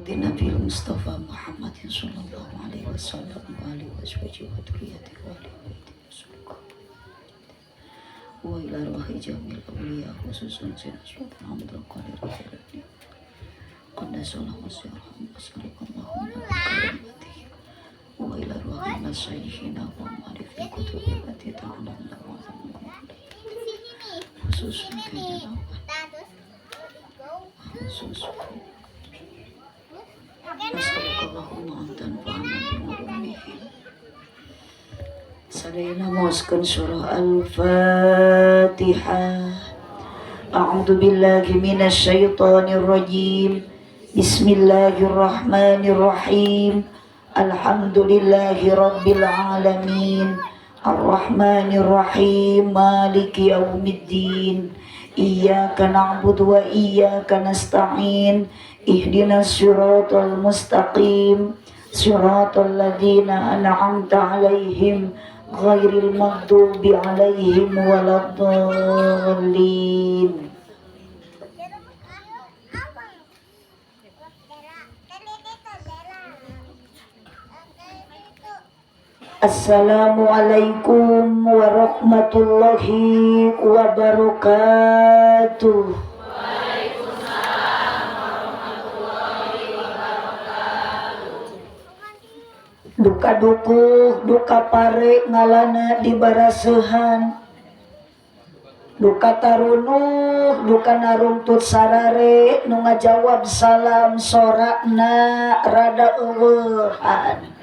بنبي المصطفى محمد صلى الله عليه وسلم وآله وأزواجه وذريته وآل بيته وإلى روح جميع الأولياء خصوصا سيدنا سلطان عبد القادر الجيلاني قدس الله سره أسألك اللهم بكرامته وإلى روح المشايخين والمعارف الكتب التي تعلمنا وعلمنا خصوصا كيدنا خصوصا أسألك اللهم أن تنفعنا بعلومهم. Sadayana mauskan surah Al-Fatihah. A'udzu billahi minasy syaithanir rajim. Bismillahirrahmanirrahim. Alhamdulillahi rabbil alamin. Ar-Rahmanir Rahim. Maliki yaumiddin. Iyyaka na'budu wa iyyaka nasta'in. Ihdinas siratal mustaqim. Siratal ladzina an'amta 'alaihim ghairil maghdubi 'alaihim waladdallin. Assalamualaikum warahmatullahi wabarakatuh. Duka dukuh, duka pare ngalana di barasehan. Duka tarunuh, duka naruntut sarare nu ngajawab salam sorakna rada eueuhan.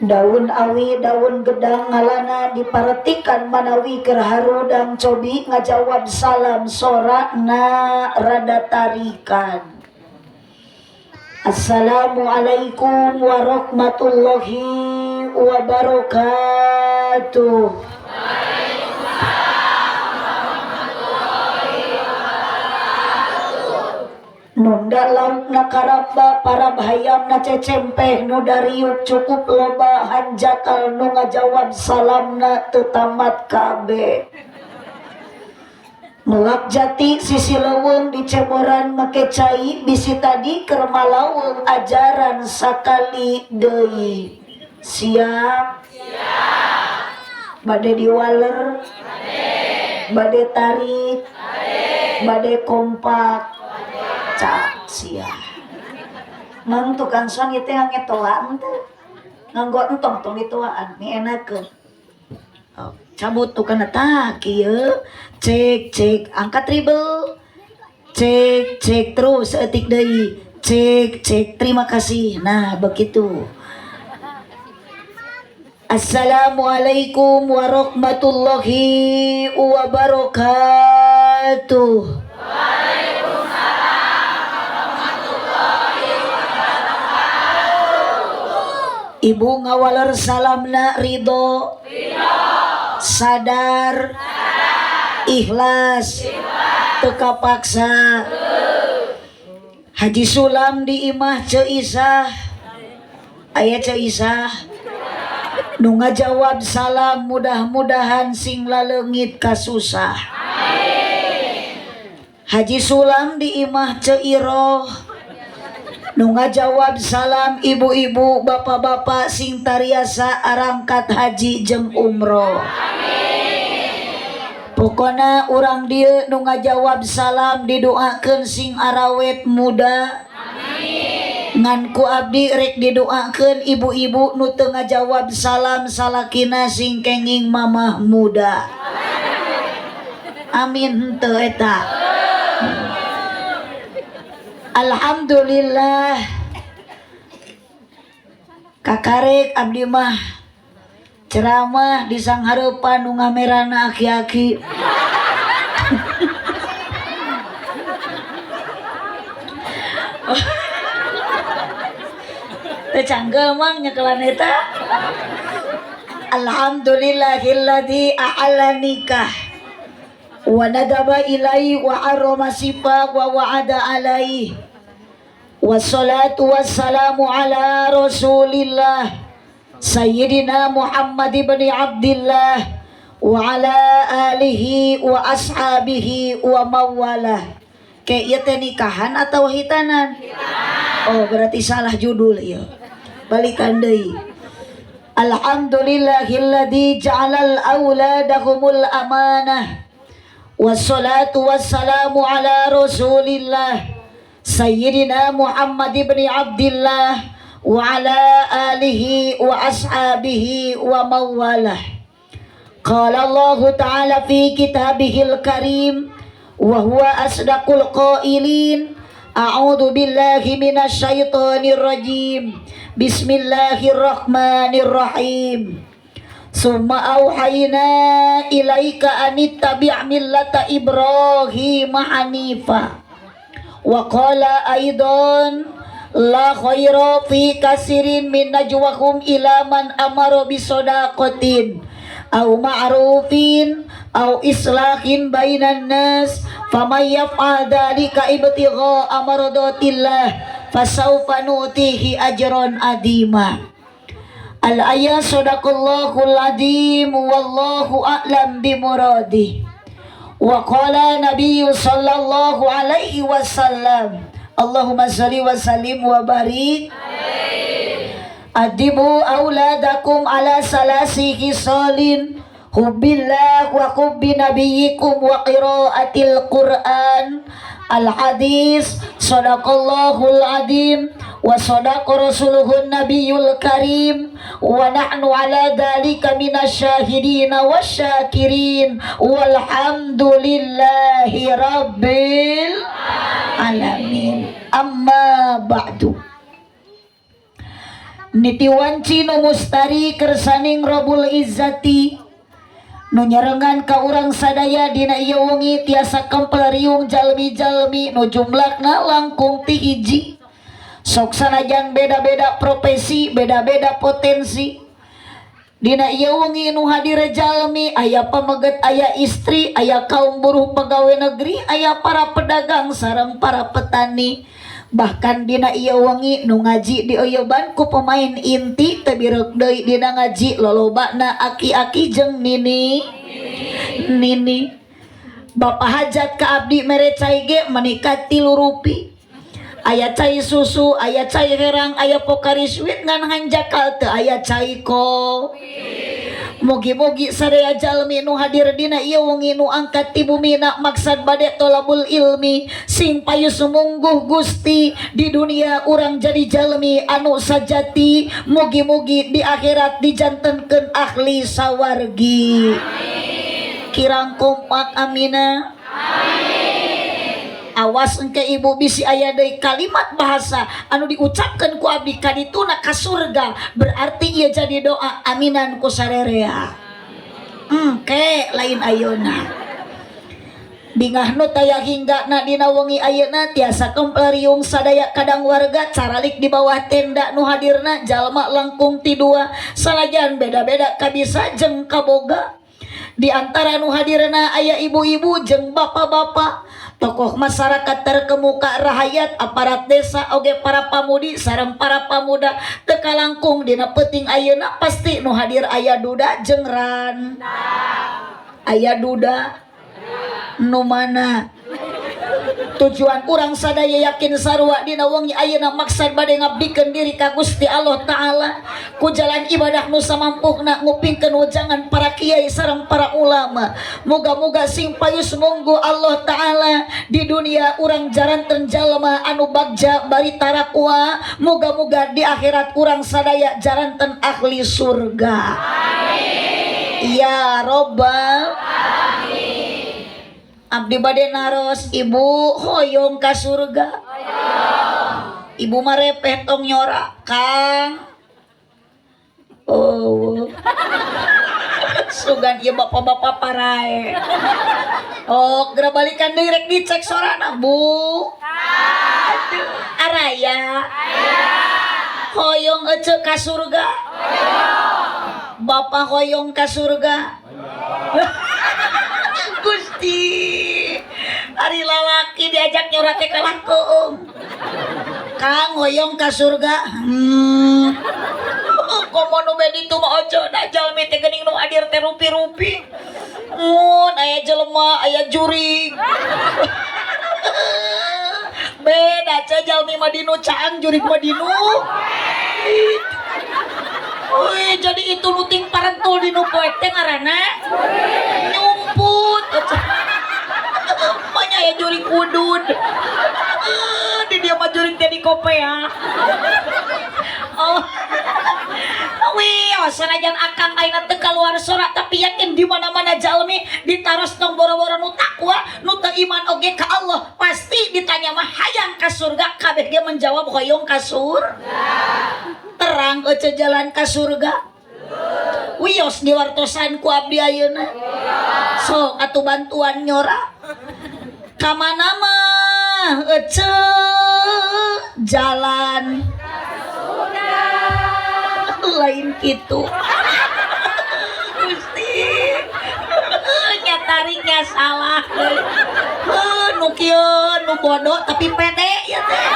Daun awi, daun gedang ngalana diparetikan manawi keur harudang cobi ngajawab salam sorakna rada tarikan. Assalamualaikum warahmatullahi wabarakatuh. Nunda lauk na karaba para bahayam na cecempeh nu dariuk cukup loba hanjakal nu ngajawab salam na tetamat kabe. Melak jati sisi leuweung di ceboran make cai bisi tadi keur malawung ajaran sakali deui. Siap? Siap. Bade diwaler? Bade tarik? Bade kompak? Cak siap. Mang tukang son ieu teh ngetolaan teh. Nganggo entong tong dituaan mi enakeun. Oh, cabut tukang eta kieu. Cek angkat dribble. Cek terus etik deui. Cek terima kasih. Nah begitu. Assalamualaikum warahmatullahi wabarakatuh. Waalaikumsalam warahmatullahi wabarakatuh. Ibu ngawaler salamna ridho. Sadar. Ikhlas. Teka paksa. Haji Sulam di imah Ceisah. Aya Ceisah nu ngajawab salam mudah-mudahan sing laleungit kasusah. Haji Sulam di imah Ceiroh nu ngajawab salam ibu-ibu bapak-bapak sing tariasa arangkat haji jeung umroh. Pokona urang dieu nu ngajawab salam didoakeun sing arawet muda. Amin. Ngan ku abdi rek didoakeun ibu-ibu nu teu ngajawab salam salakina sing kenging mamah muda. Amin henteu eta. Alhamdulillah. Kakarek abdi mah ceramah di sanghareupan nu ngamerana aki-aki. Teu canggel mang nyekelan eta. Alhamdulillahilladzi a'ala nikah wa nadaba ilai wa arama sifaq wa wa'ada alai. Wassalatu wassalamu ala Rasulillah Sayyidina Muhammad ibn Abdillah wa ala alihi wa ashabihi wa mawalah. Kayak ieu teh nikahan atau hitanan? Oh, berarti salah judul ieu. Balikan deui. Alhamdulillahilladzi ja'alal auladahumul amanah. Wassalatu wassalamu ala Rasulillah Sayyidina Muhammad ibn Abdillah wa ala alihi wa ashabihi wa mawalah. Qala Allah Ta'ala fi kitabihil karim wa huwa asdaqul qailin. A'udzu billahi minasy syaithanir rajim. Bismillahirrahmanirrahim. Summa auhayna ilaika anittabi' millata Ibrahim hanifa. Wa qala aidan la khaira fi kasirin min najwahum ila man amara bisadaqatin au ma'rufin au islahin bainan nas faman yaf'al dzalika ibtigha amradatillah fasawfa nu'tihi ajran adima. Al-ayat sadaqallahul adzim wallahu a'lam bimuradih. Wa qala Nabi sallallahu alaihi wasallam Allahumma shalli wa sallim wa barik adibu auladakum ala salasi khisalin hubbillah wa hubbi nabiyyikum wa qiraatil Qur'an. Al-hadis sadaqallahul adzim wa sadaqa rasuluhun nabiyul karim wa nahnu ala dhalika minasyahidin wasyakirin walhamdulillahi rabbil alamin. Amma ba'du. Nitiwanci nu mustari kersaning Rabbul Izzati nu nyarengan ka urang sadaya dina ieu wengi tiasa kempelriung jalmi-jalmi nu jumlahna langkung ti hiji. Sok sanajan beda-beda profesi, beda-beda potensi. Dina ieu wengi nu hadir jalmi aya pameget, aya istri, aya kaum buruh pegawai negeri, aya para pedagang sareng para petani. Bahkan dina ieu wengi nu ngaji di oyoban ku pemain inti teu birek deui dina ngaji lolobana aki-aki jeung nini. Bapak hajat ka abdi mere cai ge menikah 3 rupi. Aya cai susu, aya cai herang, aya pokari sweet ngan hanjakal teu aya cai ko. Mugi-mugi sadaya jalmi nu hadir dina ieu wengi nu angkat ti bumina maksad bade tolabul ilmi sing payu sumungguh Gusti di dunia urang jadi jalmi anu sajati. Mugi-mugi di akhirat dijantenkeun ahli sawargi. Kirang kompak amina. Awas engke ibu bisi aya deui kalimat bahasa anu diucapkeun ku abdi kadituna ka surga, berarti ieu jadi doa aminan ku sarerea. Ke lain ayeuna. Bingah nu taya hinggana dina wengi ayeuna tiasa kempelriung sadaya kadang warga caralik di bawah tenda nu hadirna jalma langkung ti 2 salajan beda-beda kabisa jeung kaboga. Di antara nu hadirna aya ibu-ibu jeung bapak-bapak, tokoh masyarakat terkemuka rahayat, aparat desa, oge para pamudi sareng para pamuda teka langkung dina peuting ayeuna pasti nu hadir aya duda jeung ran. Aya duda nu mana? Tujuan urang sadaya yakin sarua dina wengi ayeuna maksad bade ngabdikeun diri ka Gusti Allah Ta'ala ku jalan ibadah nu samampuhna ngupingkeun wejangan para kiai sareng para ulama. Moga-moga sing payus munggu Allah Ta'ala di dunia urang jaranten jalma anu bagja bari tarakwa. Moga-moga di akhirat urang sadaya jaranten ahli surga. Amin. Ya Rabbal Alamin. Abdi bade naros ibu hoyong ka surga. Ibu marepeh tong nyora Kang. Oh. Sugan ieu bapak-bapak parae. Oh, geura balikan deui rek dicek sorana, Bu. Aduh, araya. Hoyong ece ka surga. Bapak hoyong ka surga. Gusti, ari lalaki diajak nyorat teh kalah keung. Kang hoyong ka surga. Komo nu bedi tu mah ojo da jalmi teh geuning nu hadir teh rupi-rupi. Mun aya jelema aya jurig. beda jalmi madinu caang jurik madinu. Wih, jadi itu luting parentul dinu poek teh ngaranna nyumput. Banyak ya jurik udud. Di dia mah jurik teh di kope ya. Oh. Wih, sanajan akang ayeuna teu kaluar sorak tapi yakin di mana-mana jalmi ditaros tong boro-boro nu takwa, nu teu iman oge ka Allah, pasti ditanya mah hayang ka surga, kabeh dia menjawab hoyong ka surga. Terang ece jalan ka surga. Wios diwartosan ku abdi ayeuna. Sok atuh bantuan nyora. Ka mana mah ece jalan lain gitu. Gusti nyatariknya salah. Nu kieu nu bodoh tapi pede ya teh.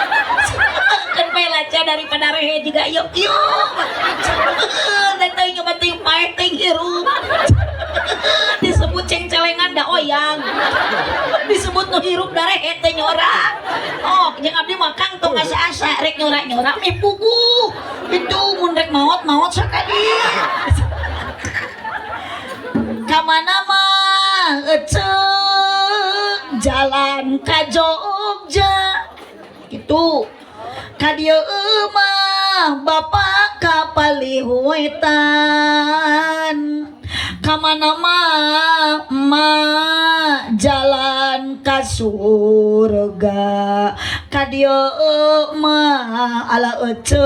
Kan bae laca daripada rehe juga yuk yuk. Da teu nyoba teu paeh teh hirup. Disebut cengcelengan da oyang. Disebut nu hirup da rehe teh nyora. Oh, jeung abdi mah kang tong asa-asa rek nyora-nyora meh puguh. Itu mun rek maot sakali. Ka mana mah ece jalan ka Jogja. Itu ka dieu mah bapak kapalihuetan. Ka mana mah jalan ka surga. Ka dieu mah ala ece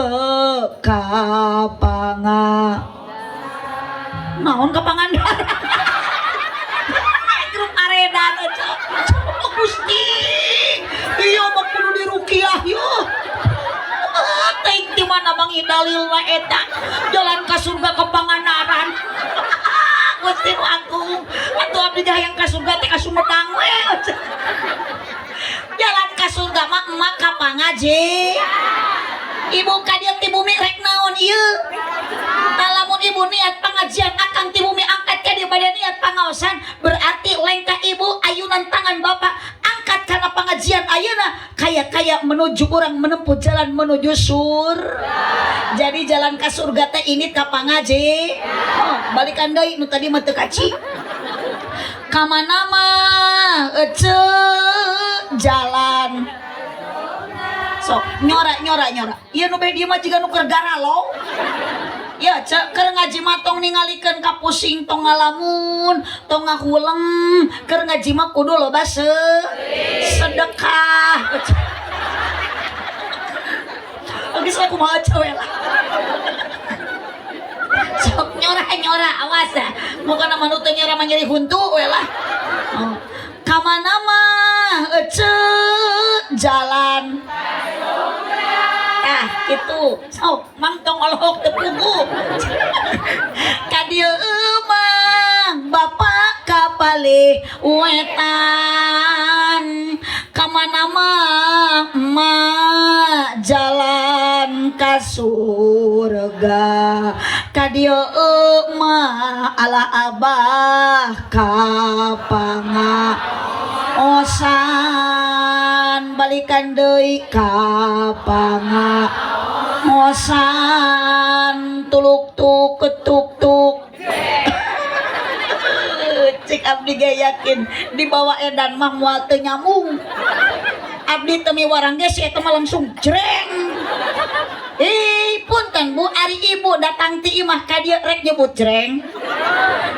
kapanga. Naon kapangan? Grup aredan ece. Gusti. Ieu mah kudu dirukiah yeuh. Teuing di mana mangi dalilna eta jalan ka surga ke Pangandaran. Gusti nu agung atuh abdi hayang ka surga teh ka Sumedang we. Jalan ka surga mah emak ka Pangaje. Ibu ka dieu ti bumi rek naon ieu? Lamun ibu niat pangajian akang ti bumi angkat ka dieu bade niat pangaosan berarti lain ka ibu ayunan tangan bapak angkat karena pengajian ayeuna kaya menuju orang menempuh jalan menuju jadi jalan ke surga teh ini ka Pangaje. Oh, balikan deui nu tadi mah teu kaci. Ka mana mah ece jalan sok nyora. Ieu nu bae dieu mah jiga nu keur garalo. Ya cek keur ngaji mah tong ningalikeun ka pusing tong ngalamun tong ngahuleng keur ngaji mah kudu loba sedekah. Geus aku mah cewek lah. Sok nyora awas ya. Muga nama nu teu nyora mah nyeri huntu we lah. Oh. Ka mana mah ece jalan itu sok mangtong olok tepugu. Ka dieu mah bapak kapali wetan. Ka mana mah jalan ka surga. Ka dieu mah ala abah pangaosan balikan deui ka pangaosan tuluk tuk ketuk tuk. Cik abdi ge yakin dibawa edan mah moal teu nyambung. Abdi teu miwarang ge si eta mah langsung jreng. Punten Bu, ari ibu datang ti imah ka dieu rek nyebut jreng.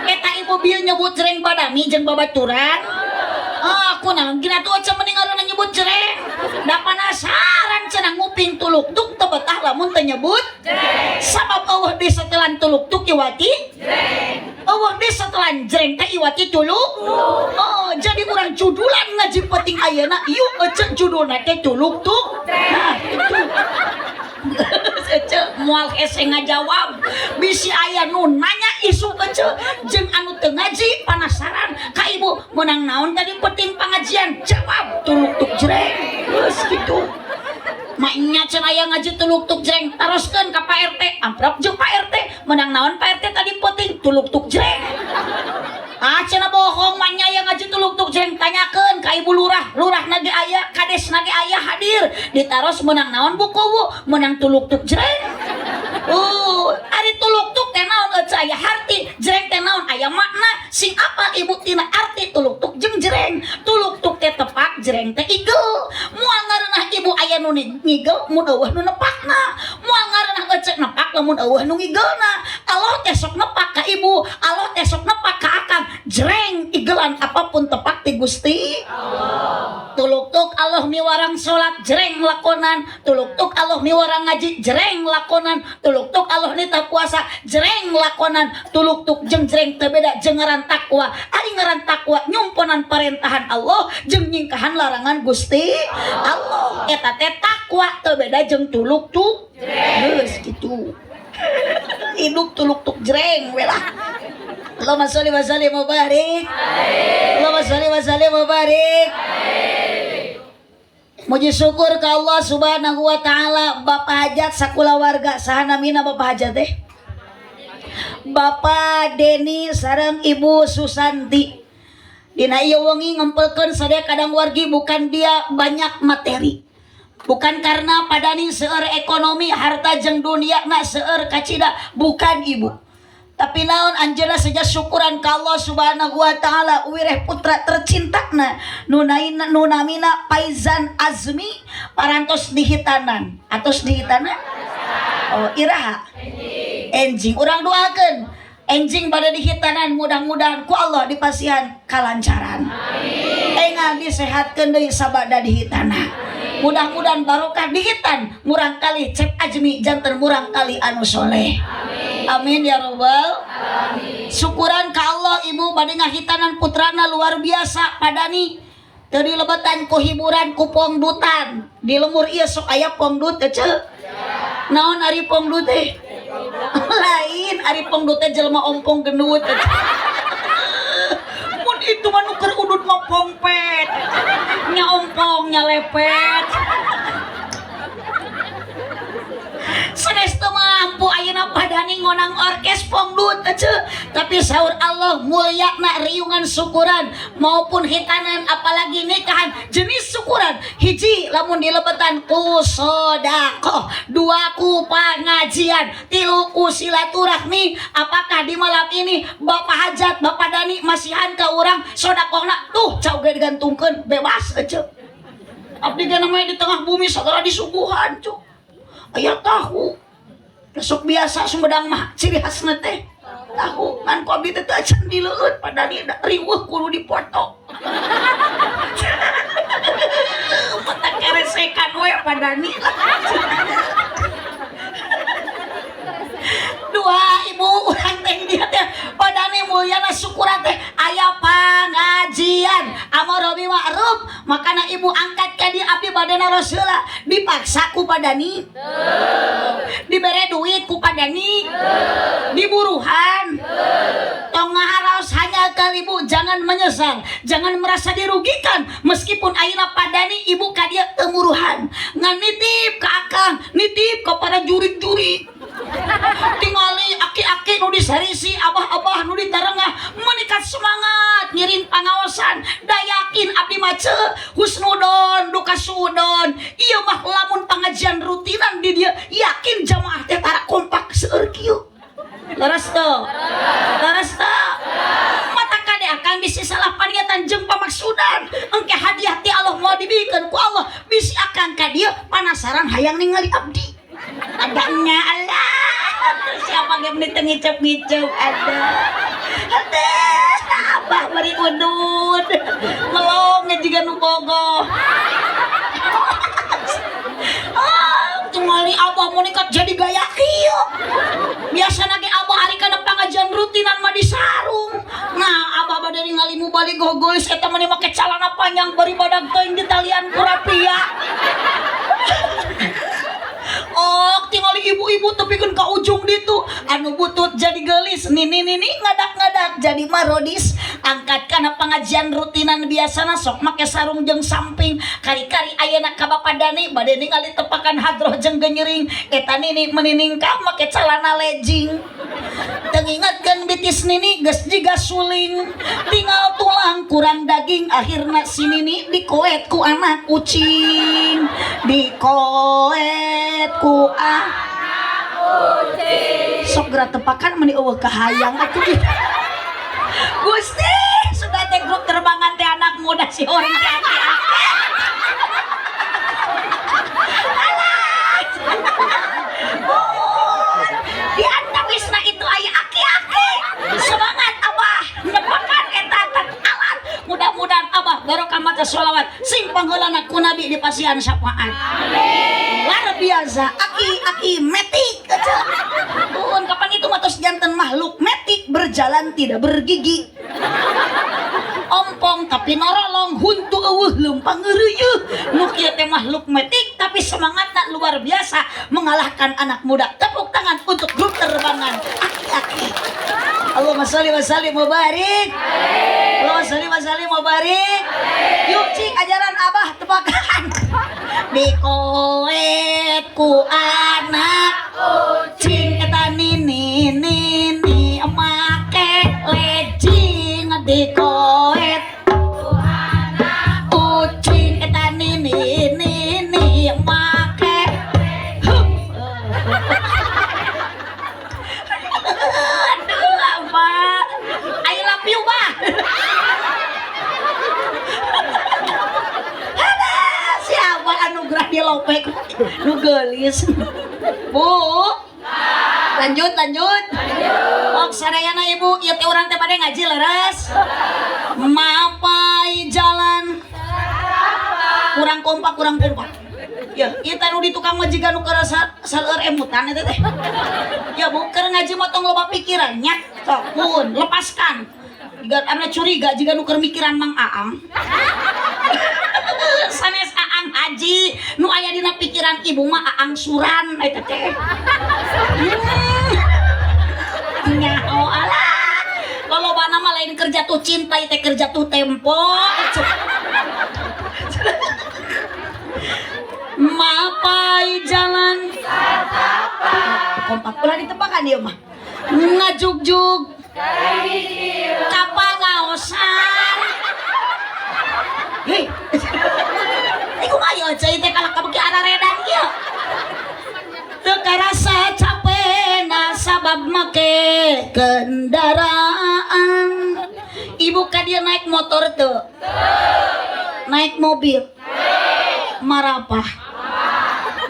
Eta ibu bieu nyebut jreng padami jeung babaturan. Aku naon gina tuh aja mending ngaranna nyebut jreng. Da penasaran cenah nguping tuluk tuk teu betah lamun teu nyebut jreng. Sabab eueuh di setelan tuluk tuk iwati jreng. Eueuh di setelan jreng teh iwati tuluk. Oh, jadi urang judulan ngaji penting ayeuna ieu ece judulna teh tuluk tuk. Nah, itu. Ece moal hese ngajawab bisi aya nu nanya isu ece jeung anu teu ngaji penasaran ka ibu menang naon tadi penting pengajian jawab tuluk tuk jreng geus kitu. Maknya cenah aya ngaji tuluk tuk jreng teruskeun ka Pak RT amprap jeung Pak RT menang naon Pak RT tadi penting tuluk tuk jreng. cenah bohong manya yang ngaji tuluk-tuk jeng tanyakeun ka ibu lurah nage aya kades nage aya hadir ditaros menang naon buku bu menang tuluk-tuk jeng ari tuluk-tuk teh naon aya harti jreng teh naon aya makna sing apal ibu tina arti tuluk-tuk jeung jreng tuluk-tuk teh tepak jreng teh igel moal ngareunah ibu aya nu ngigel mun eueuh nu nepakna moal ngareunah ecek nepak lamun eueuh nu ngigelna Allah teh sok nepak ka ibu Allah teh sok nepak ka akang jreng igelan apapun tepak ti Gusti Allah tuluk-tuk Allah miwarang salat jreng lakonan tuluk-tuk Allah miwarang ngaji jreng lakonan tuluk-tuk Allah nita puasa jreng lakonan tuluk-tuk jeung jreng teu beda jeung ngaran takwa ari ngaran takwa nyumponan parentahan Allah jeung nyingkahan larangan Gusti Allah eta teh takwa teu beda jeung tuluk-tuk geus kitu hidup tuluk-tuk jreng we lah Allahumma sholli wa sallim wa barik Allahumma sholli wa sallim wa barik muji syukur ke Allah subhanahu wa ta'ala Bapak Hajat sakula warga sahana mina Bapak Hajat teh Bapak Deni sareng Ibu Susanti dina ieu wengi ngempelkeun sadaya kadang wargi bukan dia banyak materi bukan karena padani seueur ekonomi harta jeung dunia na seueur kacida bukan ibu tapi naon anjeunna saja syukuran ka Allah subhanahu wa ta'ala wireh putra tercintana nu namina Faizan Azmi parantos dihitanan atos dihitanan oh iraha enjing urang doakeun enjing pada dihitanan mudah-mudahan ku Allah dipasihan kalancaran engal disehatkeun deui sabada dihitana mudah-mudahan barokah dihitan murang kali cep Azmi janten murang kali anu soleh amin ya rabbal alamin syukuran ka Allah ibu bade ngahitanan putrana luar biasa padani teu dilebetan ku hiburan ku pongdutan di lemur ieu sok aya pongdut teh naon ari pongdut teh lain ari pongdut teh jelema ompong genut mun itu mah nu keur udud mah pompet nya ompong nya lepet sanes teu mampu ayeuna padani ngonang orkes pongdut tapi saur Allah mulyana riungan syukuran maupun hitanan apalagi nikahan jenis syukuran hiji lamun dilebetan ku sedekah dua ku pangajian tilu ku silaturahmi apakah di malam ini Bapak Hajat Bapak Dani masihan ka urang sedekahna tuh cau ge digantungkeun bebas aja abdi ge namanya di tengah bumi segala disuguhan cuk aya tahu besok biasa Sumedang mah ciri khasna teh tahu ngan ku abdi teh teu acan dileueut padani riweuh kudu dipoto mata keresekan we padani dua ibu urang teh dia teh padani mulyana syukuran teh aya pangajian amar ma'ruf makana ibu angkat ka dia abdi bade naroseula dipaksa ku padani dibere duit ku padani diburuhan tong ngaharaos hanya ka ibu jangan menyesal jangan merasa dirugikan meskipun ayeuna padani ibu ka dia teu muruhan ngan nitip ka akang nitip ka para jurig-jurig tingali aki-aki nu disarisi abah-abah nu ditarengah menikat semangat ngiring pangaosan dayakin abdi mace husnudon duka sudon ieu mah lamun pangajian rutinan di dia yakin jamaah teh tara kompak seueur kieu leres teu mata kade akan bisi salah paniatan jeung pamaksudan engke hadiah ti Allah mau dibikeun ku Allah bisi akan ka dieu panasaran hayang ningali abdi adanya Allah siapa yang ngicep-ngicep ada abah bari udud melongnya juga nu bogoh tingali abah mau nikat jadi gaya kieu biasa nage abah hari kana pangajian rutinan mah di sarung nah abah bade ningali mu balik gogois eta mah make calana panjang bari badag teuing di talian kurapia oh tingali ibu-ibu tepikeun ka ujung ditu anu butut jadi gelis nini ngadak-ngadak jadi marodis angkat kana pengajian rutinan biasana sok make sarung jeung samping kari-kari ayeuna ka Bapadani bade ningali tepakan hadroh jeung genyering eta nini menining ka make calana legging tengingatkeun bitis nini geus jiga suling tinggal tulang kurang daging akhirna si nini dikoet ku anak kucing dikoet ku anak kucing sok geura tepakan meni eueuh kahayang atuh Gusti sudah teh grup terbangan teh anak muda si orang teh aki-aki di antawisna itu aya aki-aki semangat abah nepakan eta alat mudah-mudahan abah barokah maca sholawat sing panggeulana ku nabi di pasihan syafaat luar biasa aki-aki metik tuhun kapan itu matos jantan makhluk metik berjalan tidak bergigi ompong tapi norolong huntu eueuh leumpang ngeureuy nu kieu teh makhluk metik tapi semangatna luar biasa mengalahkan anak muda. Tepuk tangan untuk grup terbangan aki-aki. Allahumma sholli wa sallim wa barik. Allahumma sholli wa sallim wa barik. Yuk cing ajaran abah tepakan. Dikoet ku anak kucing eta nini make lejing dikoet ku anak kucing eta nini make aduh abah I love you bah siapa anugerah di lopek nu geulis Bu lanjut ok sadayana ibu ieu teh urang teh bade ngaji leres mapai jalan kurang kompak ya ieu teh nu di tukang mah jiga nu kerasa saleur emutan eta teh ya Bu keur ngaji mah tong loba pikiran nya sok pun lepaskan jiga karena curiga jiga nu keur mikiran Mang Aang sanes Aang haji nu aya dina pikiran ibu mah Aang suran eta teh nyaho alah lolobana mah lain kerja tuh cinta teh kerja tuh tempo mapai jalan kompak pula ditepakan dia mah ngajugjug kapangaosan hei iku mah yo cai teh kalak kabeki araredan kieu teu karasa capena sabab make kendaraan ibu ka dia naik motor teu naik mobil marapah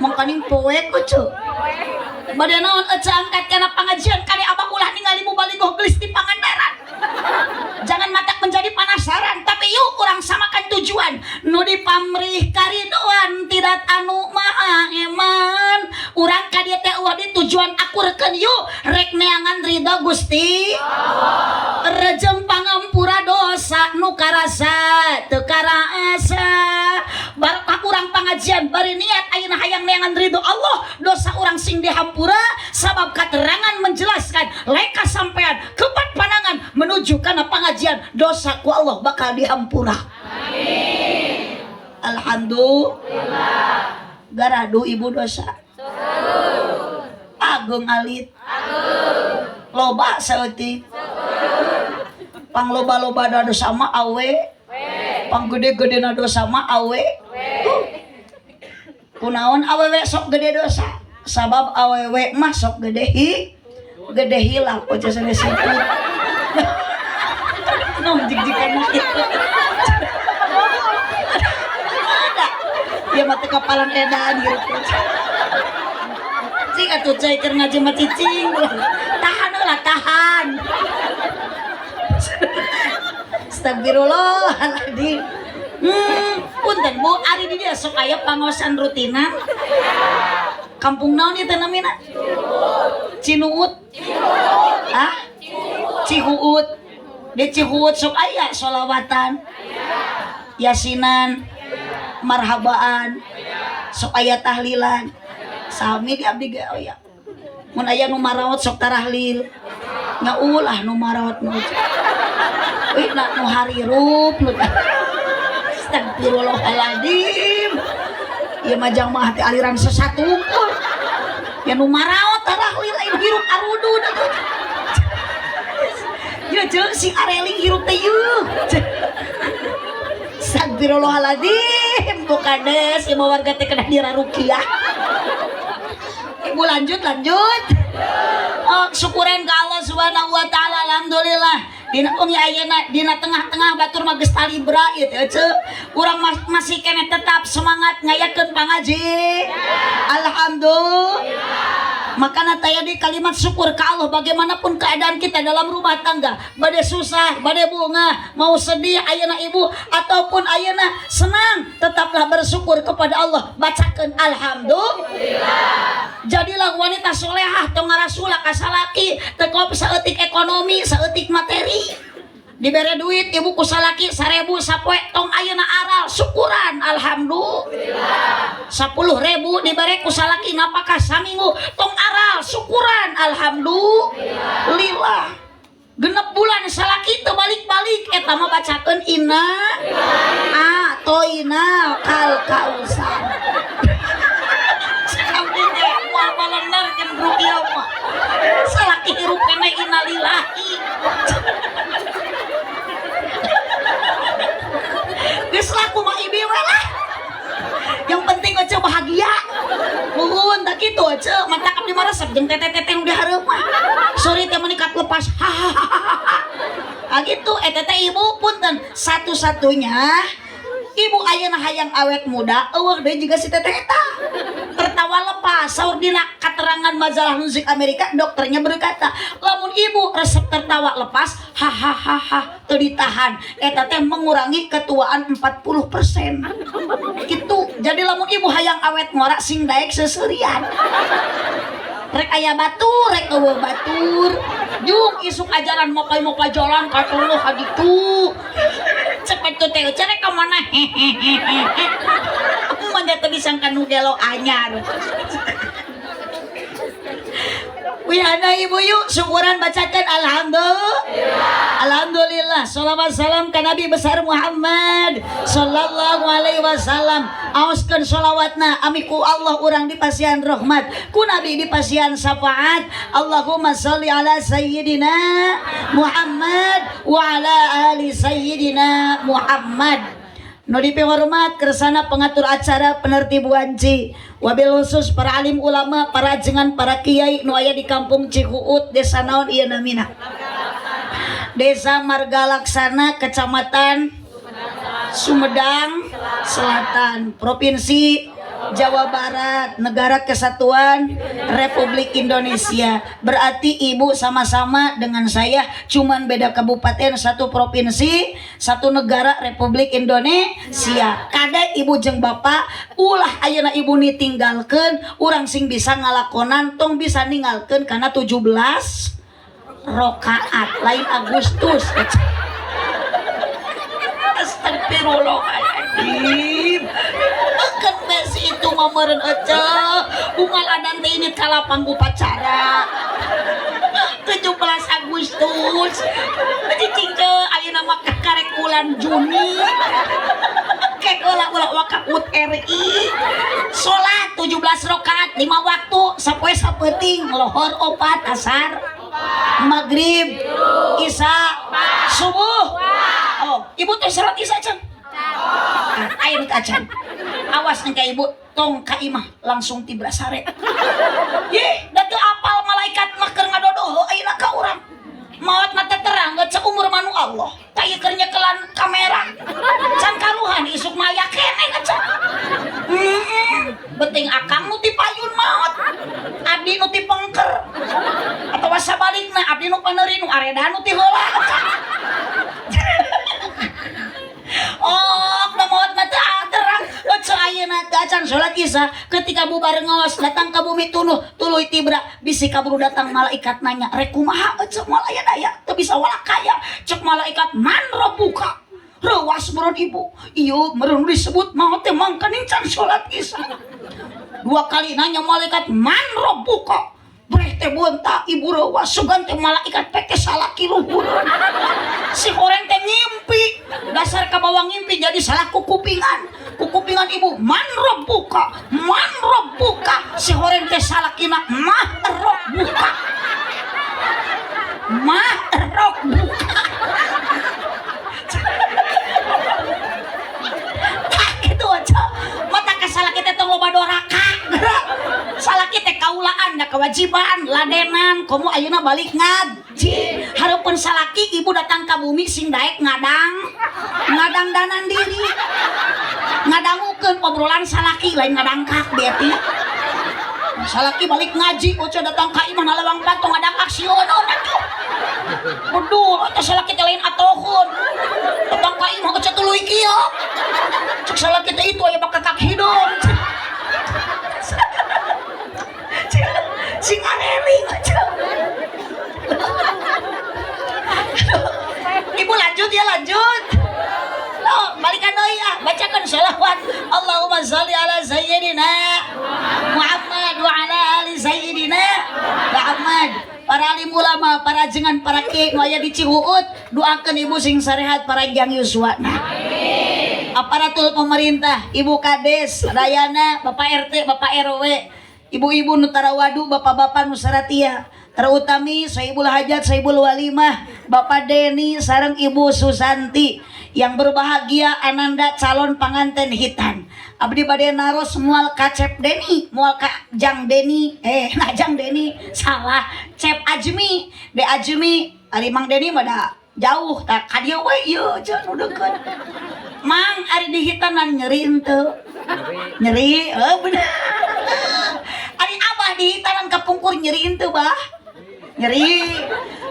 mangkaning poek kucu bade naon ece angkat kana pangajian kali abah ulah ningali mubalighah geus di Pangandaran jangan matak menjadi penasaran tapi yuk kurang samakan tujuan nu dipamrih karidoan tidak anu maha eman urang ka dieu teh eueuh di tujuan akurkeun yuk rek neangan ridho Gusti rejem pangampura dosa nu karasa teu karasa barokah urang pangajian bari niat ayeuna hayang neangan ridho Allah dosa urang sing dihampura sabab katerangan menjelaskan leka sampean kepat panangan menuju kana pangajian dosa ku Allah bakal dihampura amin alhamdulillah garadu ibu dosa agung alit loba saeutik pangloba-loba dosa mah awe panggede-gedena dosa mah awe kunaon awewe sok gede dosa sabab awewe mah sok gede hilang oce sanes itu nom jig-jigan itu ada dia mah teu kapalan edan gitu cing atuh cai keur ngaji mah cicing tahan lah tahan astagfirullahaladzim punten Bu ari di dia sok aya pangosan rutinan kampung naon ieu teh namina Cinuut ah Cihuut di Cihuut sok aya sholawatan yasinan marhabaan sok aya tahlilan sami di abdi ge aya mun aya nu marawat sok tarahlil nya ulah nu marawat nu euy nu harirup nu astagfirullahaladzim ieu mah jamaah teh aliran sesat unggul ya nu marawat tarahlil lain hirup arudu ya jeung si areling hirup teh yeuh astagfirullahaladzim bukades ieu warga teh kena dirarukiah. Ibu lanjut syukuran ke Allah subhanahu wa ta'ala alhamdulillah dina umi ayeuna dina tengah-tengah batur mah geus talibra ieu teh urang masih kene tetap semangat ngayakeun pangaji alhamdulillah. Makanya taya di kalimat syukur ke Allah bagaimanapun keadaan kita dalam rumah tangga bade susah, bade bunga, mau sedih ayeuna ibu ataupun ayeuna senang tetaplah bersyukur kepada Allah bacakeun alhamdulillah. Jadilah wanita solehah tong ngarasula ka salaki teu kop saeutik ekonomi saeutik materi dibere duit ibu ku salaki 1000 sapoe tong ayeuna aral syukuran alhamdulillah. 10.000 dibere ku salaki napakah saminggu tong aral syukuran alhamdulillah. Genep bulan salaki teu balik-balik eta mah bacakeun inna atoina kal kausar. Bener jeung rupiah mah salaki hirup kene innalillahi geus laku mah ibi we lah yang penting aja bahagia muhun tak kitu aja mantap di maresep jeung teteh-teteh nu dihareup mah sorry teh meunikat lepas gitu teh ibu punten satu-satunya ibu ayeuna hayang awet muda eueuh deui juga si teteh eta tertawa lepas saur dina katerangan majalah musik Amerika dokternya berkata lamun ibu resep tertawa lepas hahaha teu ditahan eta teh mengurangi ketuaan 40% gitu. Jadi lamun ibu hayang awet ngora sing daek seseurian rek aya batur rek eueuh batur jung isuk ajaran mopai jalan ka tuluh haditu cepet tuh teh cere ka mana aku mah teh bisa kanu gelo anyar. Wihana ibu yuk syukuran bacakan alhamdulillah sholawat salam ke Nabi besar Muhammad sallallahu alaihi wasallam. Aoskeun sholawatna amiku Allah urang dipasihan rahmat ku Nabi dipasihan syafaat. Allahumma sholli ala sayyidina Muhammad wa ala ali sayyidina Muhammad. Nu dipihormat kersana pengatur acara penertib wanci wabil khusus para alim ulama para ajengan para kiai nu aya di kampung Cikuut desa naon ieu namina Desa Margalaksana Kecamatan Sumedang Selatan Provinsi Jawa Barat Negara Kesatuan Republik Indonesia. Berarti ibu sama-sama dengan saya cuman beda kabupaten satu provinsi satu negara Republik Indonesia. Kada ibu jeung bapak ulah ayeuna ibu nitinggalkeun urang sing bisa ngalakonan tong bisa ninggalkeun kana 17 rakaat lain Agustus. Astagfirullahaladzim. Kan besi itu mameren aja bungal adan teh ini kalapang upacara 17 Agustus cicing teh ayeuna mah karek bulan Juni kek ulah wakakut RI salat 17 rakaat 5 waktu sapoe sapeting lohor opat asar maghrib isya subuh. Oh ibu teh salat isya can air kacan awas nih ibu tong ka imah langsung tibra sare ye da teu apal malaikat mah keur ngadodoh ayeuna ka urang maot mata terang geus seumur manu Allah taya keur nyekelan kamera can kaluhan isuk maya kene kacan penting akang nu ti payun maot abdi nu ti pengker atawa sabalikna abdi nu paneuri nu areda nu ti heula oh maot mata terang ojo ayeuna acan salat isya ketika bubar ngaos datang ka bumi tuluy tibra bisi kaburu datang malaikat nanya rek kumaha cek malaya daya teu bisa walakaya cek malaikat man rabbuka rewas meureun ibu ieu meureun disebut maot teh mangka can salat isya 2 kali nanya malaikat man rabbuka breh teh bontak ibu rewa sugan teh malaikat peke salaki luhur. Si horeng teh ngimpi, dasar ka bawah ngimpi jadi salah kukupingan ibu man rabbuka si horeng teh salakina mah rabbuka gitu aja mata kasalah kita tong loba doraka salah kita kaulaan da kewajiban ladenan komo ayeuna balik ngaji hareupeun salaki ibu datang ka bumi sing daek ngadang danan diri ngadangukeun obrolan salaki lain ngadangkak dia ti salaki balik ngaji oce datang ka imah nalawang patong ngadangkak siono atuh bedul atuh salaki teh lain atohun datang ka imah oce tuluy kieu cek salaki teh itu aya bakakak hidung sing areling aja. Ibu lanjut ya lanjut. Oh, balikan deui ah, bacakan shalawat. Allahumma shalli ala sayyidina Muhammad wa ala ali sayyidina Muhammad. Para alim ulama, para jengan, para kiai nu aya di Cihuut, doakeun ibu sing sarehat para jang yuswana. Aparatur pemerintah, Ibu Kades, Dayana, Bapak RT, Bapak RW, ibu-ibu Nutara Wadu, bapak-bapak Nusaratia, terutami Saibul Hajat, Saibul Walimah, Bapak Deni, sareng Ibu Susanti, yang berbahagia Ananda calon panganten hitan. Abdi bade naros mual ka Cep Deni, mual ka Jang Deni, Jang Deni, salah, Cep Ajmi, De Ajmi, ari Mang Deni mada jauh, tak kadieu we ieu cenah nu deukeut. Mang ari di hitanan nyeri henteu. Nyeri, bener. Ari abah di hitanan kapungkur nyeri henteu bah. Nyeri.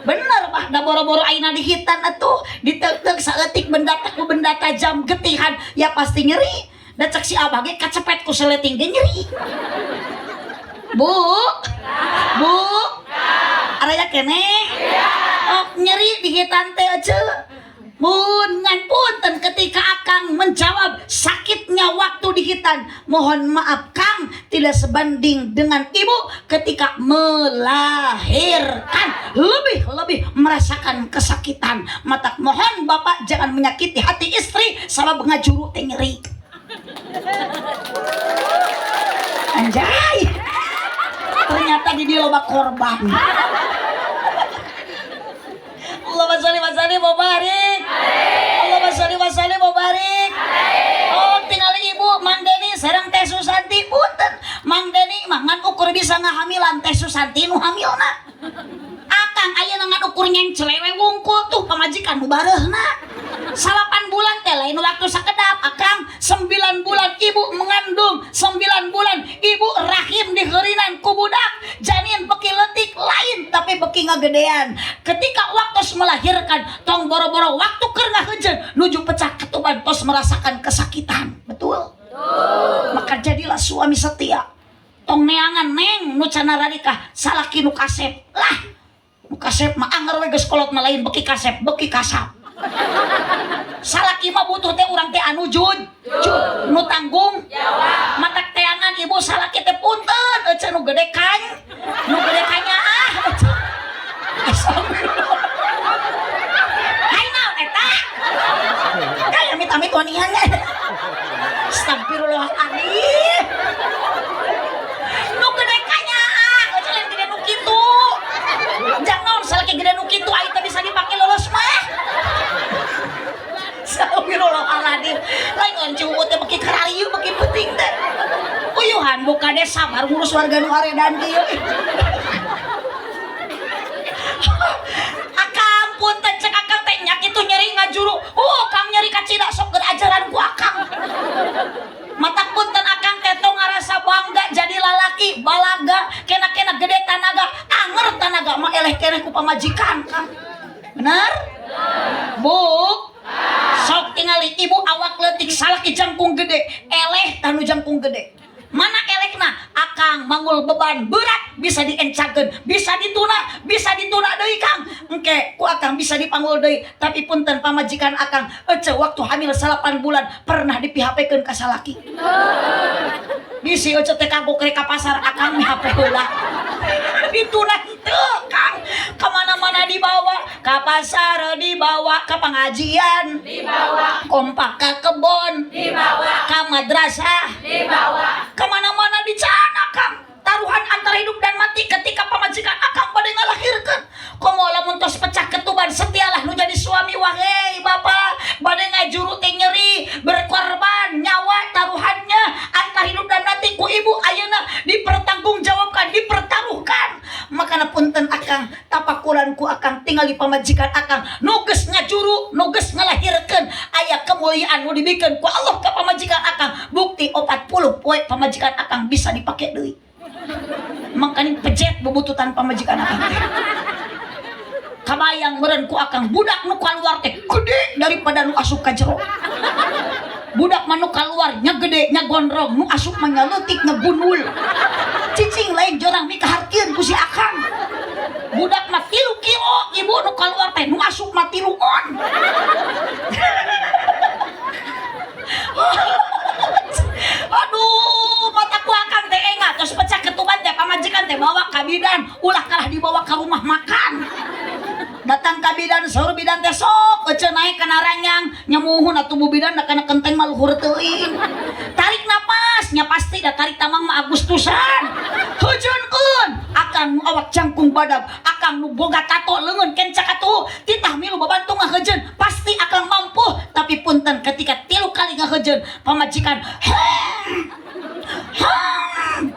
Bener bah, da boro-boro ayeuna di hitan atuh diteuk-teuk saeutik benda tak ku benda tajam getihan ya pasti nyeri. Da cek si abah ge kacepet ku seleting ge nyeri. Bu. Araya keneh? Oh, nyeri di hitan teh aja. Mun ngan punten ketika Akang menjawab sakitnya waktu di hitan, mohon maaf Kang tidak sebanding dengan ibu ketika melahirkan, lebih merasakan kesakitan. Mata mohon Bapak jangan menyakiti hati istri sabab ngajuru teh nyeri. Anjay, ternyata di dia loba korban. Allahumma sholli wa sallim wa barik. Allahumma sholli wa sallim wa barik. Oh, tinggal ibu Mang Deni sareng Teh Susanti punten. Mang Deni mah ngan ukur bisa ngahamilan Teh Susanti nu hamilna. Akang ayeuna ngan ukur nyeng celewe wungkul tuh pamajikan nu bareuhna. 8 bulan teh lain waktu sakedap Akang 9 bulan ibu mengandung 9 bulan ibu rahim diheurinan ku budak janin beki leutik lain tapi beki ngagedean ketika waktu melahirkan tong boro-boro waktu keur ngahejeun nuju pecah ketuban tos merasakan kesakitan betul maka jadilah suami setia tong neangan neng nu cenah radikah salaki nu kasep lah nu kasep mah anger we geus kolot na lain beki kasep beki kasap salaki mah butuh teh urang teh anu jud nu tanggung jawab matak teangan ibu salaki teh punten ece nu gede kanya hai naon eta kayak amit-amit waniannya astagfirullahaladzim nu gede kanya ece lain gede nu kitu jangan naon salaki gede nu kitu ai teh bisa dipake lolos mah astagfirullahaladzim lain ngan cuwut teh beki kararieu beki peuting teh uyuhan buka desa sabar ngurus warga nu aredan kieu Akang punten cek Akang teh nya kitu nyeri ngajuru Kang nyeri ka cida sok keur ajaran ku Akang mata punten Akang teh tong ngarasa bangga jadi lalaki balaga kena-kena gede tanaga anger tanaga mah eleh keneh ku pamajikan Kang bener Bu sok tingali ibu awak leutik salaki jangkung gede eleh tanu jangkung gede mana elekna Akang mangul beban berat bisa diencakeun bisa dituna deui Kang engke ku akang bisa dipanggul deui tapi punten pamajikan akang ece waktu hamil 8 bulan pernah dipihapekeun ka salaki bisi ece teh kagok rek ka pasar akang mihape heula ditunan teu Kang kamana-mana dibawa ka pasar dibawa ka pengajian dibawa kompak ka kebon dibawa ka madrasah dibawa kemana-mana dicana Kang taruhan antara hidup dan mati ketika pamajikan akang pada ngalahirkan komo lamun tos pecah ketuban setialah nu jadi suami wahai bapak pada ngajuru teh nyeri berkorban nyawa taruhannya antara hidup dan mati ku ibu ayeuna dipertanggungjawabkan dipertaruhkan makana punten akang tapakuran ku akang tinggal di pamajikan akang nu geus ngajuru nu geus ngalahirkeun aya kemuliaan nu dibikeun ku Allah ka pamajikan akang bukti 40 poe pamajikan akang bisa dipake deui makanya pejet bubututan pamajikan akang kabayang meureun ku akang budak nu kaluar teh gede daripada nu asup ka jero budak manu keluar nya gede nya gondrong nu asup mah nya leutik ngebunul cicing lain jorang mikahartieun ku si akang budak mah 3 kilo ibu nu keluar teh nu asup mah 3 on aduh mataku akang teh engat terus pecah ketuban teh pamajikan teh bawa ka bidan ulah kalah dibawa ka rumah makan datang ka bidan saur bidan teh sok ece naik kana ranjang nyamuhun atuh bu bidan da kana kenteng maluhur teuing tarik napas nya pasti da tarik tamang mah Agustusan heujeunkeun akang nu awak jangkung badag akang nu boga tato leungeun kencak atuh titah milu babantu ngaheujeun pasti akang mampu tapi punten ketika 3 kali ngaheujeun pamajikan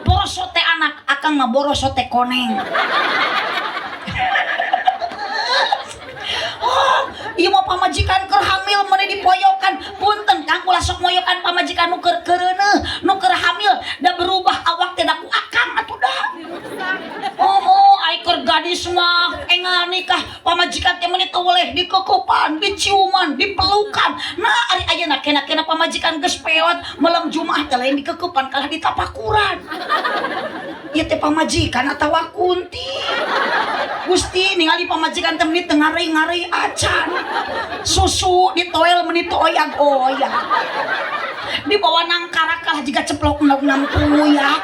boroso teh anak akang mah boroso teh koneng ieu mah pamajikan keur hamil meuni dipoyokan punten Kang ulah sok moyokan pamajikan nu keur keureuneuh nu keur hamil da berubah awak teh da ku akang atuh da ai keur gadis mah engal nikah pamajikan teh meuni teu boleh dikeukupan diciuman dipelukan nah ari ayeuna kena-kena pamajikan geus peot malam Jumaah teh lain dikeukupan kalah ditapakuran ieu teh pamajikan atawa kunti Gusti ningali pamajikan teh meuni teu ngarei-ngarei acan susu ditoel meuni teu oyag-oyag dibawa nangkara kalah jiga ceplok enam puyak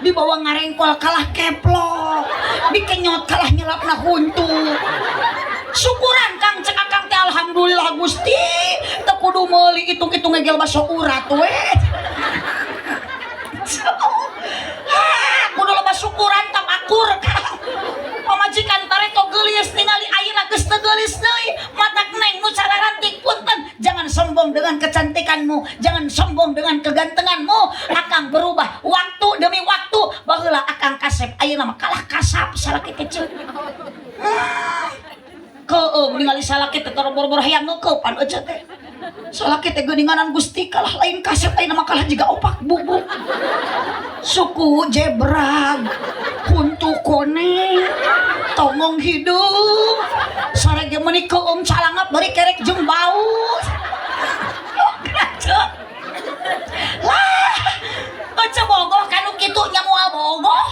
dibawa ngarengkol kalah keplok dikenyot kalah nyelapna huntu syukuran Kang cek akang teh alhamdulillah Gusti teu kudu meuli itung-itung ngegel baso urat we kudu loba syukuran tapakur Kang pamajikan tareto geulis ningali ayeuna geus teu geulis deui matak neng nu cararantik punten jangan sombong dengan kecantikanmu jangan sombong dengan kegantenganmu akang berubah waktu demi waktu baheula akang kasep ayeuna mah kalah kasap salaki teh ceuk keung ningali salaki teh boro-boro hayang ngeukepan ece teh salaki teh geuninganan Gusti kalah lain kasep ayeuna mah kalah jiga opak bubuk suku jebrag kuntu koneng tongong hidung sarege meuni keum calangap bari kerek jeung baus lah ece bogoh kanu kitu nya moal bogoh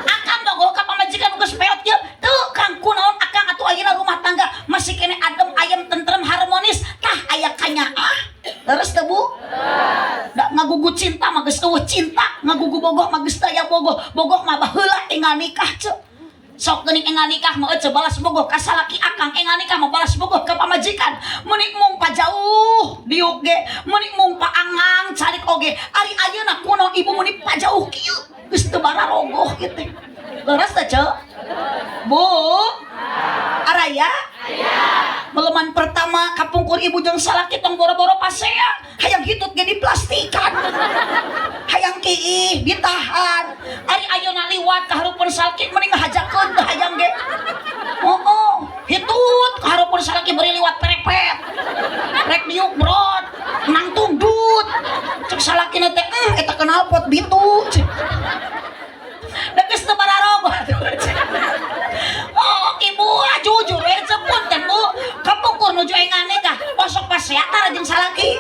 akang bogoh ka pamajikan geus peot ieu teu Kang kunaon akang atuh ayeuna rumah tangga masih kene adem ayem tentrem harmonis tah aya kanyaah leres teu Bu da ngagugu cinta mah geus eueuh cinta ngagugu bogoh mah geus aya bogoh bogoh mah baheula tinggal nikah ceuk sok geuning engal nikah mah ece balas bogoh ka salaki akang engal nikah mah balas bogoh ka pamajikan meuni mung pajauh diuk ge meuni mung paangang carik oge ari ayeuna kunaon ibu meuni pajauh kieu geus teu bararogoh kieu teh leres teh ceuk Bu araya meleman pertama kapungkur ibu jeung salaki tong boro-boro pasea hayang hitut ge diplastikan hayang kiih ditahan ari ayeuna liwat ka hareupeun salaki mending ngahajakeun teu hayang ge hitut ka hareupeun salaki beri liwat perepet rek diuk brot nang tungdut cek salakina teh eta kenal pot bitu da geus teu bararogoh ibu jujur we sepunten Bu kapungkur nuju engal nikah posok pasea tara jeung salaki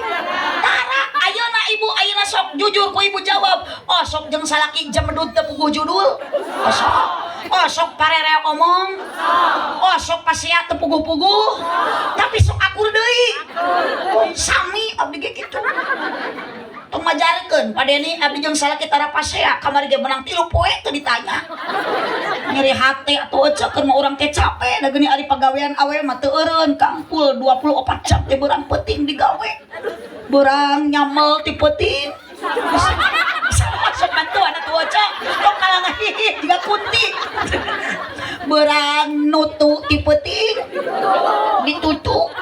tara ayeuna ibu ayeuna sok jujur ku ibu jawab sok jeung salaki jemedut teu puguh judul sok Oh sok parere omong. Oh sok pasia teu puguh-puguh. Tapi sok akur deui. Sami abdi ge kitu. Tong majarkeun padeni abdi jeung salaki tara pasea kamari ge menang 3 poe teu ditanya. Nyeri hate atuh ecekeun mah urang teh capek da geuning ari pagawean awewe mah teu eureun Kang full 24 jam teh beurang penting digawe. Beurang nyamel ti peuting. Sok bantuan atuh ecek tong kalangan hihi jiga kunti. Beurang nutu ti peuting ditutu.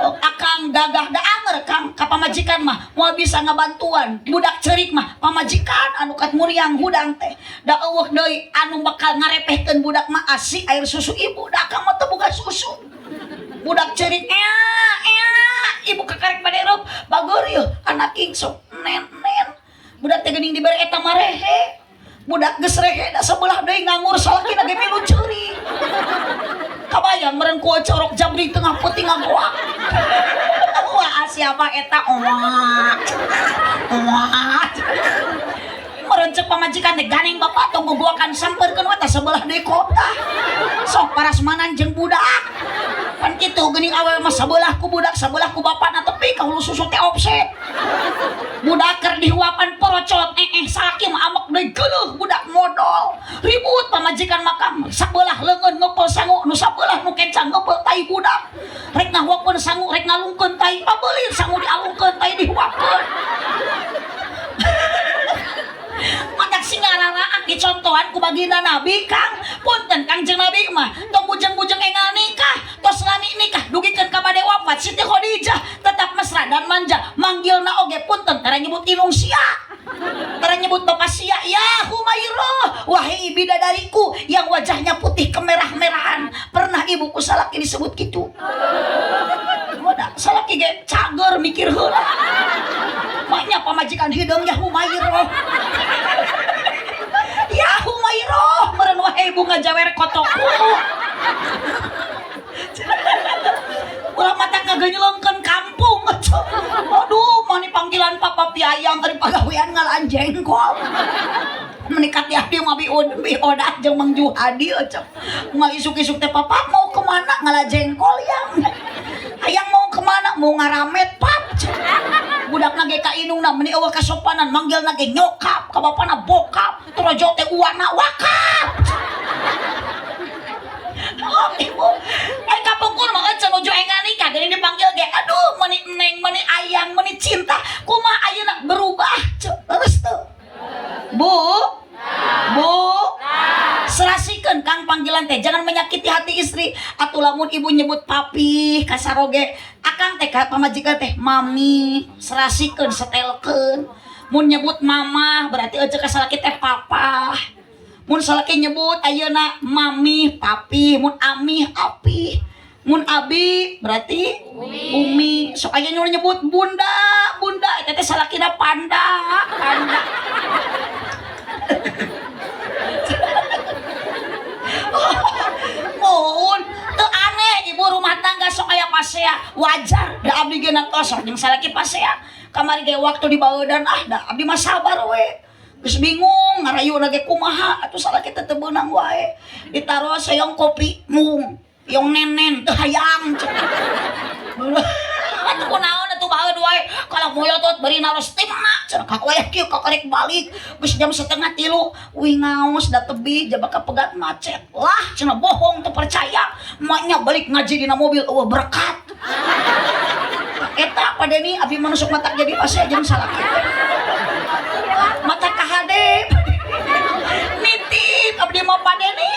Akang gagah da anger Kang ka pamajikan mah moal bisa ngabantuan budak ceurik mah pamajikan anu kat muriang hudang teh da eueuh deui anu bakal ngarepehkeun budak mah asi air susu ibu da akang mah teu boga susu budak ceurik ibu kakarek bade reup bageur yeuh anak ing sok nen budak teh geuning dibere eta mah rehe budak geus rehe da sebelah deui nganggur salakina ge milu ceurik kabayang meureun ku corok jabri tengah peuting ngagoak. Wah siapa eta omat. Meureun ceuk pamajikan teh ganeng bapak tong gogoakan sampeurkeun we teh sebelah deui kota. Sok parasmanan jeung budak. Pan kitu geuning awewe mah sabelah ku budak sabelah ku bapana tepi ka hulu susu teh offset. Budak keur dihuapan porocot salaki mah amek deui geuleuh budak modal. Ribut pamajikan makam sabelah leungeun ngepel sangu nu sabelah nu kencang ngepel tai budak. Rek ngahuakeun sangu rek ngalungkeun tai pabeulir sangu dialungkeun tai dihuakeun. Matak singararaak dicontohan ku baginda Nabi Kang. Punten Kangjeng Nabi mah tong bujeng-bujeng enggal nikah tos lani nikah dugikeun ka bade wafat Siti Khadijah tetap mesra dan manja manggilna oge punten tara nyebut inung sia tara nyebut bapak sia ya Humairah wahai bidadariku yang wajahnya putih kemerah-merahan pernah ibuku salaki disebut kitu. Moda salaki ge cager mikir heula maknya pamajikan hideung ya Humairah. Ya Humairah meureun wae bunga jawer kotokku. Ulah mata ngageunyelengkeun kampung. Aduh mani panggilan papa piayang ari pagawean ngalaan jengkol. Menikat ya dia mah biodat jeung Mang Juhadi ecep. Moal isuk-isuk teh papa mau kemana ngalah jengkol yang. Hayang mau kemana mau ngaramet pap. Budakna ge ka inungna meni eueuh kasopanan manggilna ge nyokap ka bapana bokap torojo teh uwana wakap. Oh ibu ai kapungkur mah eceun nuju enggal nikah geuning dipanggil ge aduh meni neng meni ayang meni cinta kumaha ayeuna berubah terus teu Bu serasikeun Kang panggilan teh jangan menyakiti hati istri atuh lamun ibu nyebut papi kasaroge akang teh ka pamajikan teh mami serasikeun setelkeun mun nyebut mama berarti eceuk ka salaki teh papa mun salaki nyebut ayeuna mami papi mun ami api mun abi berarti umi sok aya nyebut bunda eta teh salakina panda Mun teu aneh ibu rumah tangga sok aya pasea wajar da abdi ge kosong jeung salaki pasea kamari ge waktu di baeudan da abdi mah sabar we geus bingung ngarayuna ge kumaha atuh salaki teh teu beunang wae ditaruh sayong kopi mung yang nenen teu hayang atuh kunaon atuh baeud wae kalau moyotot beri naros timna cenah kakoyak kieu kakarek balik geus jam 2:30 uing ngaos da tebih jaba kapegat macet lah cenah bohong teu percaya emaknya balik ngaji dina mobil eueuh berkat eta padeni abdi manusuk mata jadi pasea jeung salaki mata kahadep nitip abdi mah padeni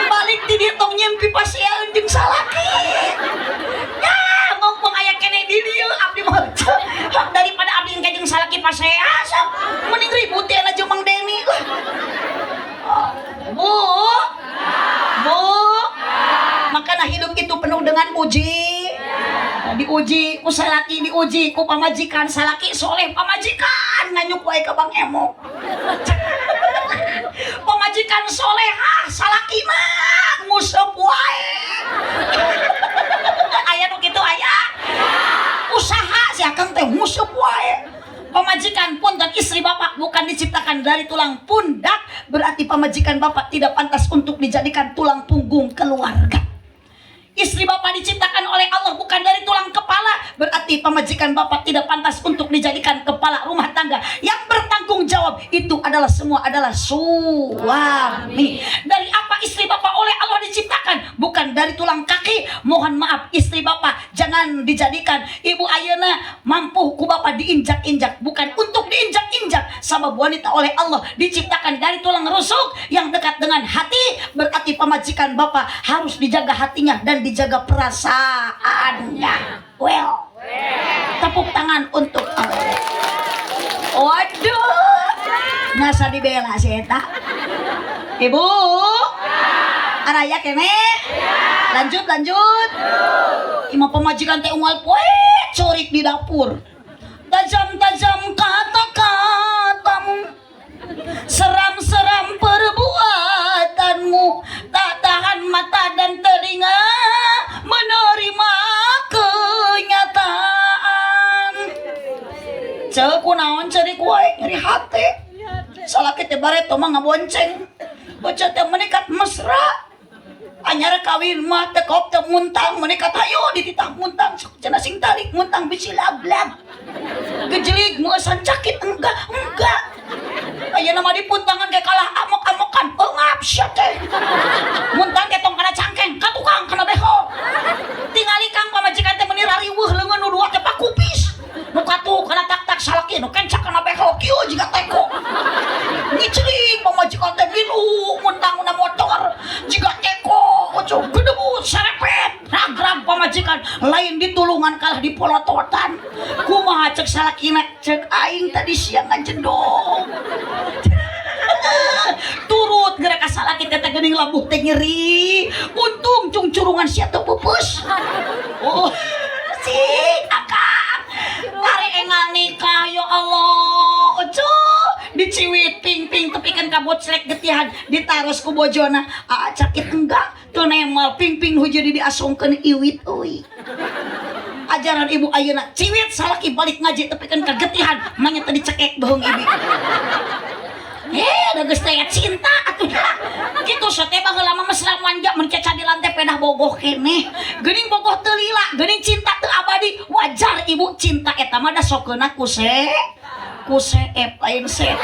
balik di dieu tong nyimpi pasea jeung salaki ya ngomong aya keneh di dieu abdi mah daripada abdi engke jeung salaki pasea sok mending ribut teh jeung Mang Deni Bu makana hidup itu penuh dengan uji diuji ku salaki diuji ku pamajikan salaki soleh pamajikan nganyuk wae ka Bang Emo pamajikan solehah salaki mah nguseup wae aya nu kitu aya usaha si akang teh nguseup wae pamajikan punten istri bapak bukan diciptakan dari tulang pundak berarti berarti pamajikan Bapak tidak pantas untuk dijadikan tulang punggung keluarga. Istri Bapak diciptakan oleh Allah bukan dari tulang kepala, berarti pemajikan Bapak tidak pantas untuk dijadikan kepala rumah tangga. Yang bertanggung jawab itu adalah semua adalah suami. Dari apa istri Bapak oleh Allah diciptakan? Bukan dari tulang kaki. Mohon maaf, istri Bapak jangan dijadikan ibu ayeuna mampu ku Bapak diinjak-injak, bukan untuk diinjak-injak. Sabab wanita oleh Allah diciptakan dari tulang rusuk yang dekat dengan hati, berarti pemajikan Bapak harus dijaga hatinya dan dijaga perasaannya. Well, tepuk tangan untuk Allah. Waduh, ngasa dibela sih eta. Ibu, araya kene. Lanjut. Imam pemajikan teh unggal poe corik di dapur. Tajam-tajam kata-katamu, seram-seram perbuatanmu, tak tahan mata dan telinga menerima kenyataan. Cek kunaon ceri kue nyeri hati. Salah kita bareto mah ngabonceng. Bocah teh menikat mesra. Anyar kawin mah teh kop teh muntang menikat hayu dititah muntang. Cenah sing tarik muntang bisi lablab. Gejelig muasan sakit enggak. Aya nama dipuntangan kayak kalah amok-amokan. Ngap sia teh. Muntang ke tong kana cangkeng, ka tukang kana beho. Tingali kang pamajikan teh meuni rariweuh leungeun nu dua teh pakupis. Nu katu kana tak-tak salaki nu kencak kana beho kieu jiga teko. Ngicering pamajikan teh milu muntang na motor jiga teko. Ojo gedebut serepet. Ragrag pamajikan lain ditulungan kalah dipolototan. Kumaha cek salakina cek aing tadi siang ngajendong. Turut gerak salah kita teh geuning labuh teh nyeri. Untung cung curungan sia teu pupus. Oh, sing akang. Ari engal nikah ya Allah. Ojo diciwit ping-ping tepikeun ka boclek getihan ditaros ku bojona. Cakit enggak teu nemal ping-ping nu jadi diasongkeun iwit euy. Ajaran ibu ayeuna ciwit salaki balik ngaji tepikeun ka getihan manya teh dicekek beheung ibi. Da geus teh cinta atuh dah. Kitu sote baheula mah mesra manja mun keca di lantai pedah bogoh keneh. Geuning bogoh teu lila, geuning cinta teu abadi. Wajar ibu cinta eta mah da sokeuna ku seep lain seep.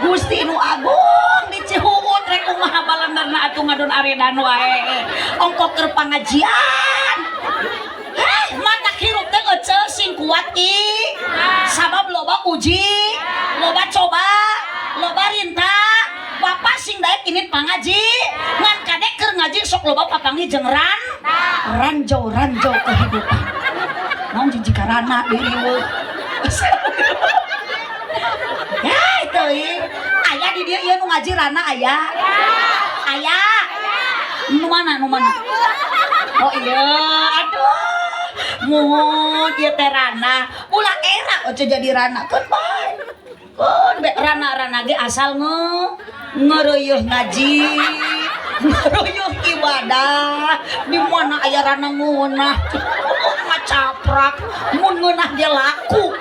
Gusti nu agung di Cihuut rek kumaha balenderna atuh ngadon aredan wae. Ongko keur pangajian. Mata hirup teh eceu sing kuat sabab loba uji, loba coba, loba rintah. Bapak sing daek ini pangaji ngan kadek keur ngaji sok loba papanggih jeung ranjau kehidupan. Naon jijika rana diriweuh. Ya itu aya di dieu ieu nu ngaji rana aya. Aya. Nu mana? Oh iya, aduh. Mun ieu teh rana, ulah era oce jadi rana keun bae. Keun be rana ge asal ngeureueuh ngaji, ngeureueuh ibadah. Di mana aya rana ngeunah? Ngacaprak, mun ngeunah ge laku.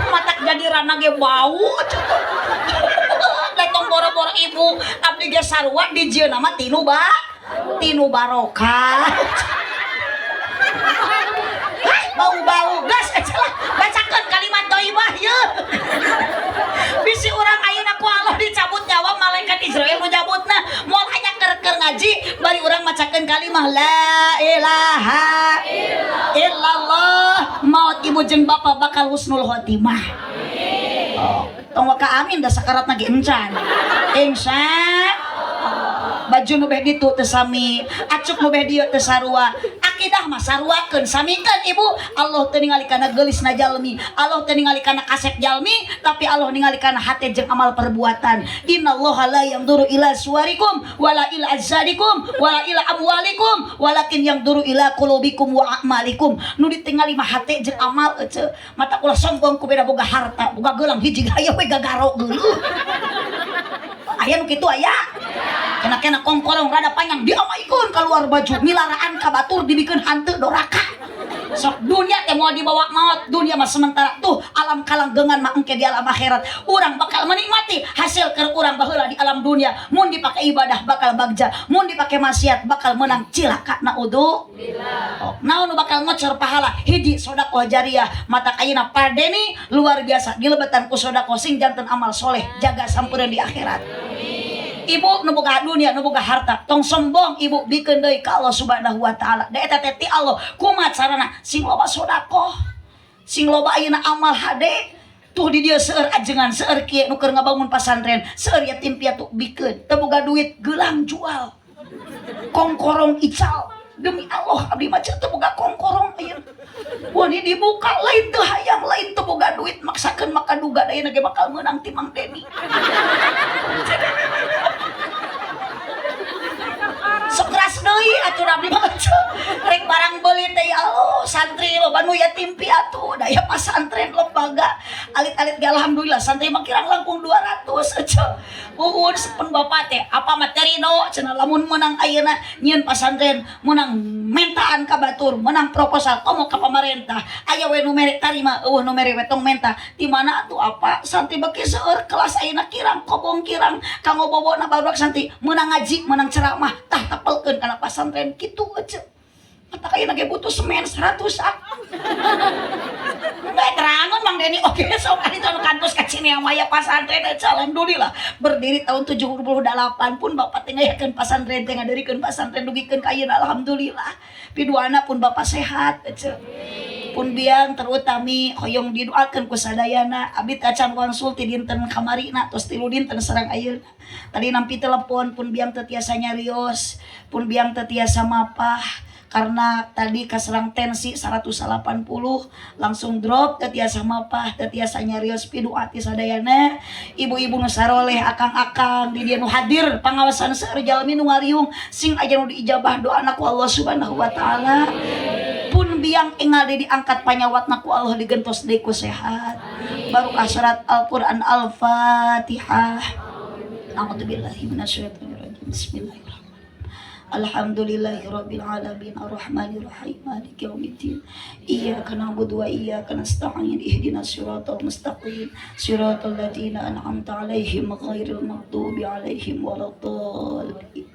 Matak jadi rana ge bau. Datang boro-boro ibu abdi ge sarua di jieuna mah tinu barokah. Bau-bau gas ajalah bacakeun kalimat thayyibah yeuh. Bisi urang ayeuna ku Allah dicabut nyawa malaikat Israel nu jabutna moal hanya keur ngaji bari urang macakeun kalimah la ilaha illallah maot ibu jeung bapa bakal husnul khotimah. Amin. Oh, tong waka amin da sakaratna ge encan. Baju nu beh ditu teu sami, acuk nu beh dieu teu sarua. Akidah mah saruakeun samikeun ibu. Allah teu ningali kana geulisna jalmi, Allah teu ningali kana kasep jalmi, tapi Allah ningali kana hate jeung amal perbuatan. Innallaha la yanzuru ila suwarikum wala ila ajsadikum wala ila amwalikum walakin yanzuru ila qulubikum wa a'malikum. Nu ditingali mah hate jeung amal ece. Mata ulah sombong ku beda boga harta, boga geulang hiji aya we gagaro geuleuh. Aya nu kitu aya. Kena kongkorong rada panjang diamaikeun keluar baju milaraan ka batur dibikeun hanteu doraka. Sok dunia teh mau dibawa maut, dunia mah sementara tuh alam kalanggengan mah engke di alam akhirat. Urang bakal menikmati hasil keur urang baheula di alam dunia. Mun dipake ibadah bakal bagja, mun dipake maksiat bakal menang cilaka naudzubillah. Oh, naon bakal ngocor pahala hiji sedekah jariah mata kayeuna Pardeni luar biasa dilebetan ku sedekah sing janten amal soleh jaga sampureun di akhirat. Ibu nu boga dunia nu boga harta tong sombong ibu bikeun deui ka Allah Subhanahu wa taala da eta teh ti Allah kumaha carana sing loba sedekah sing loba ayeuna amal hade tuh di dieu seueur ajengan seueur kieu nu keur ngabangun pasantren seueur yatim piatu bikeun teu boga duit geulang jual kongkorong ical demi Allah abdi mah teu boga kongkorong ayeuna wani dibuka lain teu hayang lain teu boga duit maksakeun maka duga ayeuna ge bakal meunang ti Mang Deni. Sukras deui atuh abdi mah rek barang beuli teh ya Allah santri loba nu yatim piatu daya pasantren lembaga alit-alit ge alhamdulillah santri mah kirang langkung 200 aja uun sepen bapak teh apa materi no cenah lamun menang ayeuna nyieun pasantren menang mentaan ka batur menang proposal komo ka pamarentah aya we nu mere tarima nu mere we tong menta di mana atuh apa santri beki seueur kelas ayeuna kirang kobong kirang kanggo bobona barudak santri menang ngaji menang ceramah tah tapelkeun kana pasantren kitu aja mata kayeuna ge butuh semen 100 sak nggak terangun Mang Deni oke sok ari tanu kampus ka Cineam aya pasantren alhamdulillah berdiri tahun 78 pun bapak teh ngayakeun pasantren teh ngadeurikeun pasantren dugikeun ka ayeuna alhamdulillah piduana pun bapak sehat aja pun biang terutami hoyong didoakeun ku sadayana abdi acan konsul ti dinten kamarina tos 3 dinten sareng ayeuna tadi nampi telepon pun biang teu tiasa nyarios pun biang teu tiasa mapah karena tadi kaserang tensi 180 langsung drop teu tiasa mapah teu tiasa nyarios pidu ati sadayana ibu-ibu nu saroleh akang-akang di dieu nu hadir pangawasan seueur jalmi nu ngariung sing aya nu diijabah doana ku Allah Subhanahu wa taala pun biang enggal diangkat panyawatna ku Allah digentos deui ku sehat barokah surat Al-Qur'an Al-Fatihah. A'udzubillahi minasyaitonir rajim. Bismillahirrahmanirrahim. Alhamdulillahirabbil alamin arrahmanir rahim maliki yaumiddin iyyaka na'budu wa iyyaka nasta'in ihdinas siratal mustaqim siratal ladzina an'amta 'alaihim ghairil maghdubi 'alaihim waladdallin.